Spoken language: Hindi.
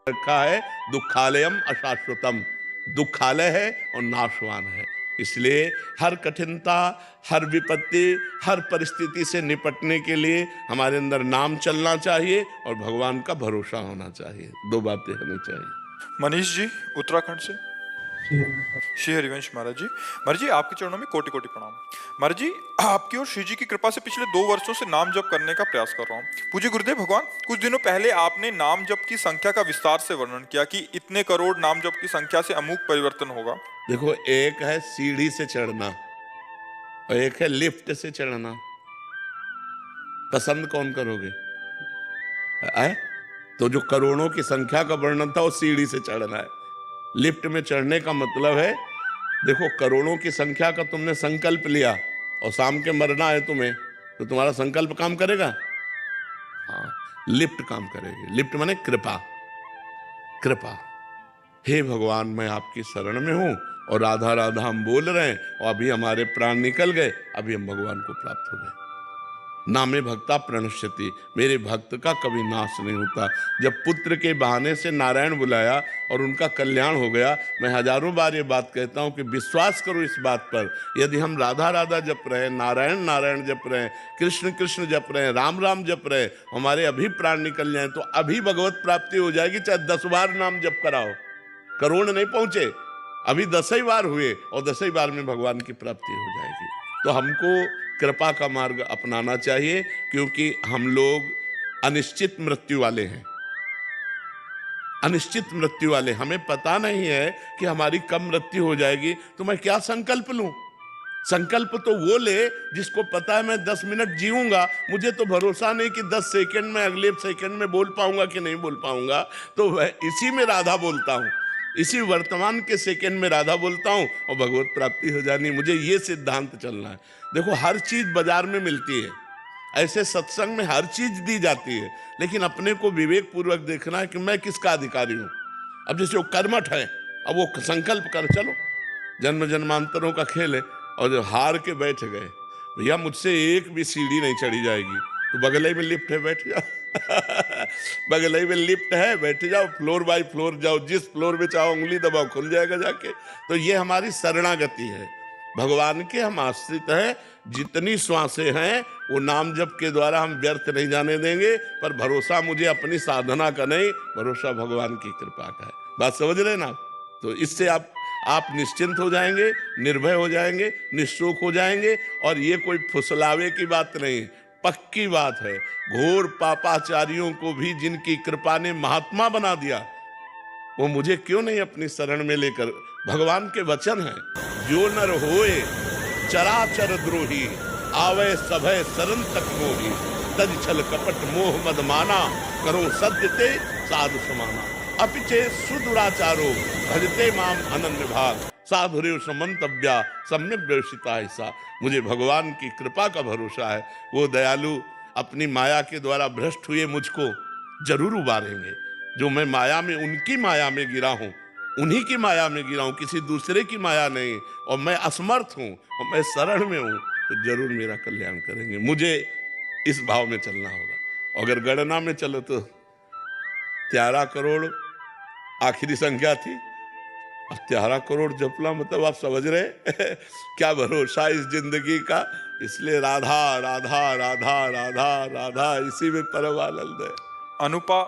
रखा है दुखालयम अशाश्वतम, दुखालय है और नाशवान है। इसलिए हर कठिनता, हर विपत्ति, हर परिस्थिति से निपटने के लिए हमारे अंदर नाम चलना चाहिए और भगवान का भरोसा होना चाहिए। दो बातें होनी चाहिए। मनीष जी उत्तराखंड से। श्री हरिवंश महाराज जी। महाराज जी आपके चरणों में कोटि कोटि प्रणाम। महाराज जी आपकी और श्री जी की कृपा से पिछले 2 वर्षों से नाम जप करने का प्रयास कर रहा हूँ। पूज्य गुरुदेव भगवान, कुछ दिनों पहले आपने नाम जप की संख्या का विस्तार से वर्णन किया कि इतने करोड़ नाम जप की संख्या से अमूक परिवर्तन होगा। देखो, एक है सीढ़ी से चढ़ना और एक है लिफ्ट से चढ़ना। पसंद कौन करोगे? तो जो करोड़ों की संख्या का वर्णन था वो सीढ़ी से चढ़ना है। लिफ्ट में चढ़ने का मतलब है, देखो करोड़ों की संख्या का तुमने संकल्प लिया और शाम के मरना है तुम्हें, तो तुम्हारा संकल्प काम करेगा? हाँ, लिफ्ट काम करेगी। लिफ्ट माने कृपा। कृपा, हे भगवान मैं आपकी शरण में हूं और राधा राधा हम बोल रहे हैं और अभी हमारे प्राण निकल गए, अभी हम भगवान को प्राप्त हो गए। नामे भक्ता प्रणश्यति, मेरे भक्त का कभी नाश नहीं होता। जब पुत्र के बहाने से नारायण बुलाया और उनका कल्याण हो गया, मैं हजारों बार ये बात कहता हूं कि विश्वास करो इस बात पर, यदि हम राधा राधा जप रहे, नारायण नारायण जप रहे, कृष्ण कृष्ण जप रहे, राम राम जप रहे, हमारे अभी प्राण निकल जाए तो अभी भगवत प्राप्ति हो जाएगी। चाहे 10 बार नाम जप कराओ, करोड़ नहीं पहुंचे, अभी 10 ही बार हुए और 10 ही बार में भगवान की प्राप्ति हो जाएगी। तो हमको कृपा का मार्ग अपनाना चाहिए, क्योंकि हम लोग अनिश्चित मृत्यु वाले हैं। अनिश्चित मृत्यु वाले, हमें पता नहीं है कि हमारी कब मृत्यु हो जाएगी, तो मैं क्या संकल्प लूं? संकल्प तो वो ले जिसको पता है मैं 10 मिनट जीऊंगा, मुझे तो भरोसा नहीं कि 10 सेकंड में, अगले सेकंड में बोल पाऊंगा कि नहीं बोल पाऊंगा, तो वह इसी में राधा बोलता हूं, इसी वर्तमान के सेकंड में राधा बोलता हूं और भगवत प्राप्ति हो जानी। मुझे ये सिद्धांत चलना है। देखो, हर चीज बाजार में मिलती है, ऐसे सत्संग में हर चीज दी जाती है, लेकिन अपने को विवेक पूर्वक देखना है कि मैं किसका अधिकारी हूं। अब जैसे वो कर्मठ है, अब वो संकल्प कर चलो, जन्म जन्मांतरों का खेल है, और जो हार के बैठ गए, भैया मुझसे एक भी सीढ़ी नहीं चढ़ी जाएगी, तो बगल में लिफ्ट है बैठ जाओ बगल में लिफ्ट है बैठ जाओ, फ्लोर बाय फ्लोर जाओ, जिस फ्लोर में चाहो उंगली दबाओ खुल जाएगा जाके। तो ये हमारी शरणागति है, भगवान के हम आश्रित हैं। जितनी श्वासें हैं वो नाम जप के द्वारा हम व्यर्थ नहीं जाने देंगे, पर भरोसा मुझे अपनी साधना का नहीं, भरोसा भगवान की कृपा का है। बात समझ रहे ना? तो इससे आप निश्चिंत हो जाएंगे, निर्भय हो जाएंगे, निःशोक हो जाएंगे। और ये कोई फुसलावे की बात नहीं, पक्की बात है। घोर पापाचारियों को भी जिनकी कृपा ने महात्मा बना दिया, वो मुझे क्यों नहीं अपनी शरण में लेकर? भगवान के वचन है, जो नर होए चराचर द्रोही, आवे सभय शरण तक मोही, तज छल कपट मोह मद माना, करो सत्य ते साधु समाना, अपिचे सुदुराचारो भजते माम अनन्य भाग, साधुरेव समंतव्या सम्यक व्यवसिता ऐसा। मुझे भगवान की कृपा का भरोसा है, वो दयालु अपनी माया के द्वारा भ्रष्ट हुए मुझको जरूर उबारेंगे। जो मैं माया में, उनकी माया में गिरा हूं, उन्हीं की माया में गिरा हूं, किसी दूसरे की माया नहीं, और मैं असमर्थ हूं और मैं शरण में हूं, तो जरूर मेरा कल्याण करेंगे। मुझे इस भाव में चलना होगा। अगर गणना में चलो तो 13 करोड़ आखिरी संख्या थी, अब 13 करोड़ जपला, मतलब आप समझ रहे क्या भरोसा इस जिंदगी का। इसलिए राधा राधा राधा राधा राधा, इसी में परम आनंद है। अनुपा